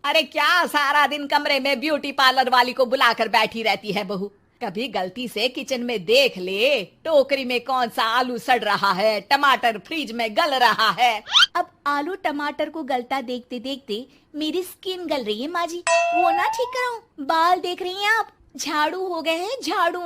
अरे क्या सारा दिन कमरे में ब्यूटी पार्लर वाली को बुलाकर बैठी रहती है बहू। कभी गलती से किचन में देख ले टोकरी में कौन सा आलू सड़ रहा है, टमाटर फ्रिज में गल रहा है। अब आलू टमाटर को गलता देखते देखते मेरी स्किन गल रही है माँ जी। वो ना ठीक कराऊं, बाल देख रही हैं आप, झाड़ू हो गए हैं झाड़ू।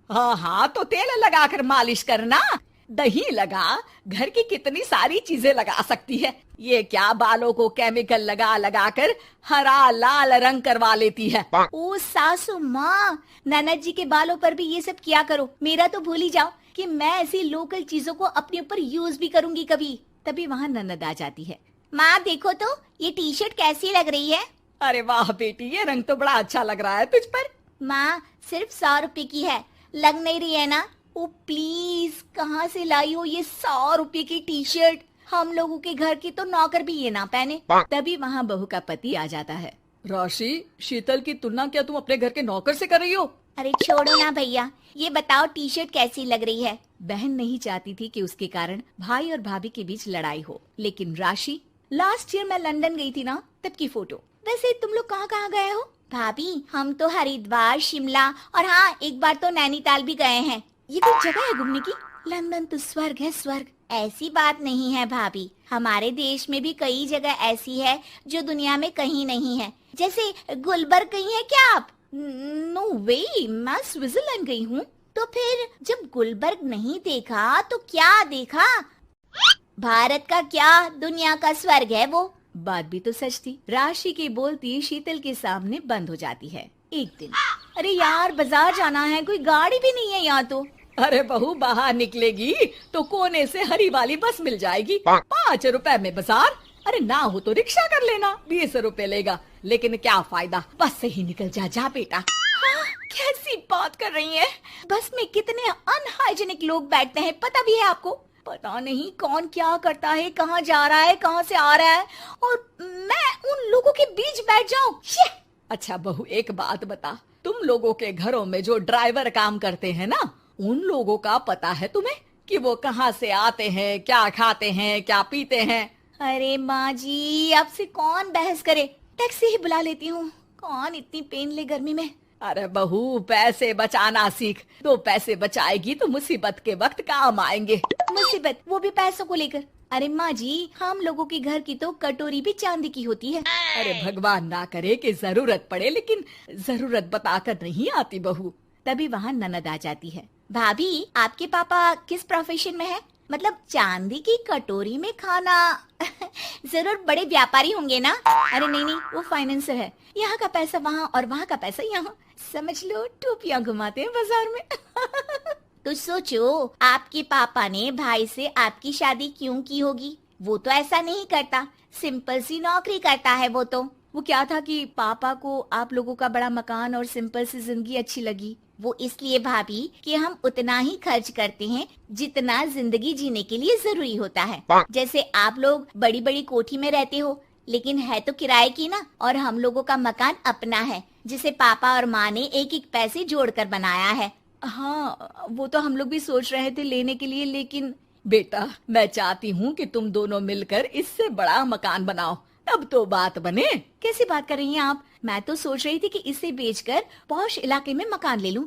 हाँ हाँ, तो तेल लगाकर मालिश करना, दही लगा, घर की कितनी सारी चीजें लगा सकती है। ये क्या बालों को केमिकल लगा लगा कर हरा लाल रंग करवा लेती है। ओ सासू माँ, ननद जी के बालों पर भी ये सब किया करो। मेरा तो भूल ही जाओ कि मैं ऐसी लोकल चीजों को अपने ऊपर यूज भी करूंगी कभी। तभी वहाँ ननद आ जाती है। माँ देखो तो ये टी शर्ट कैसी लग रही है। अरे वाह बेटी, ये रंग तो बड़ा अच्छा लग रहा है तुझ पर। माँ सिर्फ 100 रुपए की है, लग नहीं रही है ना। ओ प्लीज, कहाँ से लाई हो ये 100 रुपए की टी शर्ट। हम लोगों के घर की तो नौकर भी ये ना पहने। तभी वहाँ बहू का पति आ जाता है। राशि, शीतल की तुलना क्या तुम अपने घर के नौकर से कर रही हो? अरे छोड़ो ना भैया, ये बताओ टी शर्ट कैसी लग रही है। बहन नहीं चाहती थी कि उसके कारण भाई और भाभी के बीच लड़ाई हो, लेकिन राशि, लास्ट ईयर मैं लंदन गई थी ना, तब की फोटो। वैसे तुम लोग कहाँ कहाँ गए हो? भाभी हम तो हरिद्वार, शिमला और हाँ एक बार तो नैनीताल भी गए हैं। ये कोई जगह है घूमने की? लंदन तो स्वर्ग है स्वर्ग। ऐसी बात नहीं है भाभी, हमारे देश में भी कई जगह ऐसी है जो दुनिया में कहीं नहीं है। जैसे गुलबर्ग गई है क्या आप? नो वे, मैं स्विट्जरलैंड गई हूँ। तो फिर जब गुलबर्ग नहीं देखा तो क्या देखा? भारत का क्या, दुनिया का स्वर्ग है वो। बात भी तो सच थी। राशि की बोलती शीतल के सामने बंद हो जाती है। एक दिन, अरे यार बाजार जाना है, कोई गाड़ी भी नहीं है यहाँ तो। अरे बहू, बाहर निकलेगी तो कोने से हरी वाली बस मिल जाएगी। 5 रुपए में बाजार। अरे ना हो तो रिक्शा कर लेना, 20 रुपए लेगा। लेकिन क्या फायदा, बस से ही निकल जा बेटा। हाँ, कैसी बात कर रही है? बस में कितने अनहाइजीनिक लोग बैठते हैं, पता भी है आपको? पता नहीं कौन क्या करता है, कहाँ जा रहा है, कहाँ से आ रहा है, और मैं उन लोगों के बीच बैठ जाऊं। अच्छा बहू, एक बात बता, तुम लोगों के घरों में जो ड्राइवर काम करते हैं ना, उन लोगों का पता है तुम्हें कि वो कहाँ से आते हैं, क्या खाते हैं, क्या पीते हैं? अरे माँ जी, आपसे कौन बहस करे, टैक्सी ही बुला लेती हूँ। कौन इतनी पेन ले गर्मी में। अरे बहू, पैसे बचाना सीख। 2 पैसे बचाएगी तो मुसीबत के वक्त काम आएंगे। मुसीबत, वो भी पैसों को लेकर? अरे माँ जी, हम लोगों के घर की तो कटोरी भी चांदी की होती है। अरे भगवान ना करे कि जरूरत पड़े, लेकिन जरूरत बताकर नहीं आती बहू। तभी वहाँ ननद आ जाती है। भाभी, आपके पापा किस प्रोफेशन में है? मतलब चांदी की कटोरी में खाना जरूर बड़े व्यापारी होंगे ना? अरे नहीं नहीं, वो फाइनेंसर है। यहाँ का पैसा वहाँ और वहाँ का पैसा यहाँ, समझ लो टोपियाँ घुमाते हैं बाजार में। तो सोचो, आपके पापा ने भाई से आपकी शादी क्यों की होगी? वो तो ऐसा नहीं करता, सिंपल सी नौकरी करता है वो तो। वो क्या था कि पापा को आप लोगों का बड़ा मकान और सिंपल सी जिंदगी अच्छी लगी। वो इसलिए भाभी कि हम उतना ही खर्च करते हैं जितना जिंदगी जीने के लिए जरूरी होता है। जैसे आप लोग बड़ी बड़ी कोठी में रहते हो, लेकिन है तो किराए की ना, और हम लोगों का मकान अपना है, जिसे पापा और माँ ने एक एक पैसे जोड़कर बनाया है। हाँ, वो तो हम लोग भी सोच रहे थे लेने के लिए, लेकिन बेटा मैं चाहती हूँ कि तुम दोनों मिलकर इससे बड़ा मकान बनाओ, तब तो बात बने। कैसी बात कर रही हैं आप? मैं तो सोच रही थी कि इसे बेचकर पॉश इलाके में मकान ले लूं।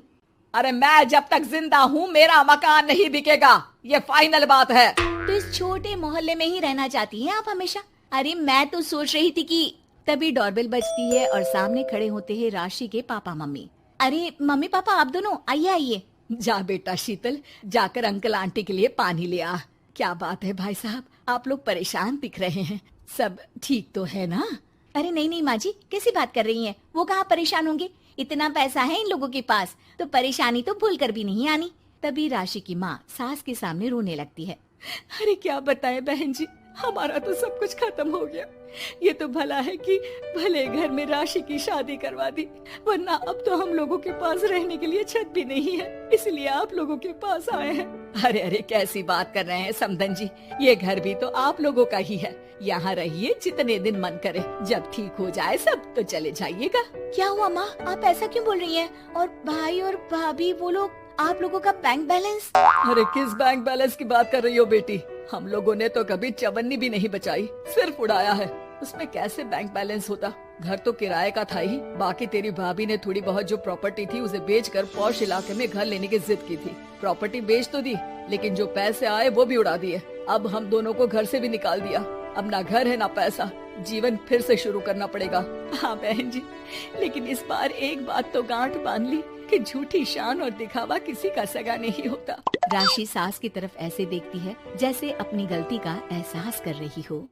अरे मैं जब तक जिंदा हूँ मेरा मकान नहीं बिकेगा, ये फाइनल बात है। तो इस छोटे मोहल्ले में ही रहना चाहती हैं आप हमेशा? अरे मैं तो सोच रही थी कि। तभी डोरबेल बजती है और सामने खड़े होते हैं राशि के पापा मम्मी। अरे मम्मी पापा, आप दोनों आइए आइए। जा बेटा शीतल, जाकर अंकल आंटी के लिए पानी ले आ। क्या बात है भाई साहब, आप लोग परेशान दिख रहे हैं, सब ठीक तो है ना? अरे नहीं नहीं माँ जी, कैसी बात कर रही हैं? वो कहाँ परेशान होंगे, इतना पैसा है इन लोगों के पास, तो परेशानी तो भूल कर भी नहीं आनी। तभी राशि की माँ सास के सामने रोने लगती है। अरे क्या बताएं बहन जी, हमारा तो सब कुछ खत्म हो गया। ये तो भला है कि भले घर में राशि की शादी करवा दी, वरना अब तो हम लोगों के पास रहने के लिए छत भी नहीं है, इसलिए आप लोगों के पास आए हैं। अरे अरे कैसी बात कर रहे हैं समधन जी, ये घर भी तो आप लोगों का ही है। यहाँ रहिए जितने दिन मन करे, जब ठीक हो जाए सब तो चले जाइएगा। क्या हुआ माँ, आप ऐसा क्यों बोल रही हैं? और भाई और भाभी, वो लोग, आप लोगों का बैंक बैलेंस? अरे किस बैंक बैलेंस की बात कर रही हो बेटी? हम लोगों ने तो कभी चवन्नी भी नहीं बचाई, सिर्फ उड़ाया है। उसमें कैसे बैंक बैलेंस होता? घर तो किराए का था ही, बाकी तेरी भाभी ने थोड़ी बहुत जो प्रॉपर्टी थी उसे बेचकर पॉश इलाके में घर लेने की जिद की थी। प्रॉपर्टी बेच तो दी, लेकिन जो पैसे आए वो भी उड़ा दिए। अब हम दोनों को घर से भी निकाल दिया। अब ना घर है ना पैसा, जीवन फिर से शुरू करना पड़ेगा। हाँ बहन जी, लेकिन इस बार एक बात तो गांठ बांध ली कि झूठी शान और दिखावा किसी का सगा नहीं होता। राशि सास की तरफ ऐसे देखती है जैसे अपनी गलती का एहसास कर रही हो।